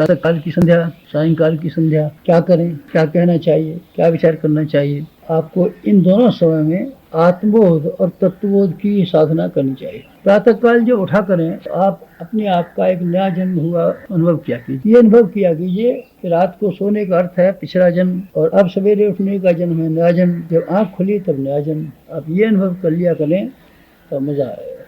प्रातः काल की संध्या, सायंकाल की संध्या, क्या करें, क्या कहना चाहिए, क्या विचार करना चाहिए। आपको इन दोनों समय में आत्मबोध और तत्वबोध की साधना करनी चाहिए। प्रातः काल जो उठा करें तो आप अपने आप का एक नया जन्म हुआ अनुभव किया कीजिए। ये अनुभव किया कीजिए कि रात को सोने का अर्थ है पिछला जन्म और अब सवेरे उठने का जन्म है नया जन्म। जब आँख खुली तब नया जन्म। आप ये अनुभव कर लिया करें तो मजा आएगा।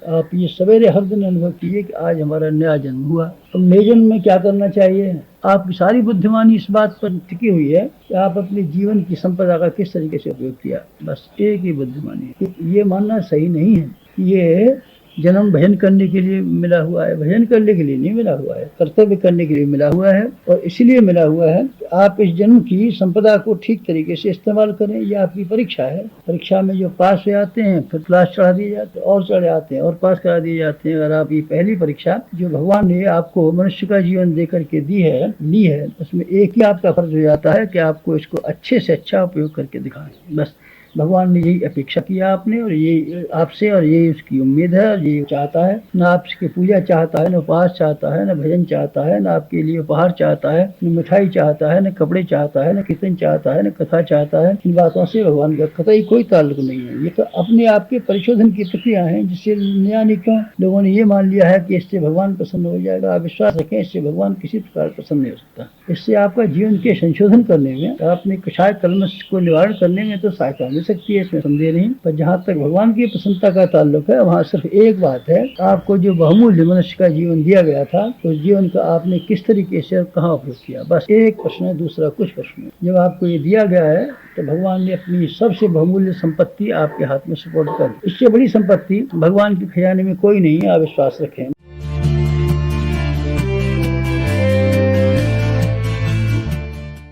आप ये सवेरे हर दिन अनुभव कीजिए कि आज हमारा नया जन्म हुआ। अब नए जन्म में क्या करना चाहिए। आपकी सारी बुद्धिमानी इस बात पर टिकी हुई है कि आप अपने जीवन की संपदा का किस तरीके से उपयोग किया। बस एक ही बुद्धिमानी है। ये मानना सही नहीं है कि ये जन्म भजन करने के लिए मिला हुआ है। भजन करने के लिए नहीं मिला हुआ है, कर्तव्य करने के लिए मिला हुआ है। और इसलिए मिला हुआ है कि आप इस जन्म की संपदा को ठीक तरीके से इस्तेमाल करें। ये आपकी परीक्षा है। परीक्षा में जो पास हो जाते हैं फिर क्लास चढ़ा दिए जाते हैं और चढ़ जाते हैं और पास करा दिए जाते हैं। अगर आप ये पहली परीक्षा जो भगवान ने आपको मनुष्य का जीवन दे करके ली है, उसमें एक ही आपका फर्ज हो जाता है कि आपको इसको अच्छे से अच्छा उपयोग करके दिखाएं। बस भगवान ने यही अपेक्षा किया आपने और ये आपसे, और यही उसकी उम्मीद है और यही चाहता है। न आपकी पूजा चाहता है, न उपवास चाहता है, न भजन चाहता है, न आपके लिए उपहार चाहता है, न मिठाई चाहता है, न कपड़े चाहता है, न कीर्तन चाहता है, न कथा चाहता है। इन बातों से भगवान का कतई कोई ताल्लुक नहीं है। ये तो अपने आप के परिशोधन की प्रक्रिया है जिससे नया निक्यों लोगों ने ये मान लिया है कि इससे भगवान प्रसन्न हो जाएगा। आप विश्वास रखें, इससे भगवान किसी प्रकार प्रसन्न नहीं हो सकता। इससे आपका जीवन के संशोधन करने में, अपने कषाय कलमश को निवारण करने में तो सहायता मिल सकती है, इसमें संदेह नहीं। पर जहाँ तक भगवान की प्रसन्नता का ताल्लुक है वहाँ सिर्फ एक बात है, आपको जो बहुमूल्य मनुष्य का जीवन दिया गया था उस जीवन का आपने किस तरीके से कहाँ उपयोग किया। बस एक प्रश्न है, दूसरा कुछ प्रश्न है। जब आपको ये दिया गया है तो भगवान ने अपनी सबसे बहुमूल्य संपत्ति आपके हाथ में सुपुर्द कर दी। इससे बड़ी संपत्ति भगवान के खजाने में कोई नहीं है, आप विश्वास रखें।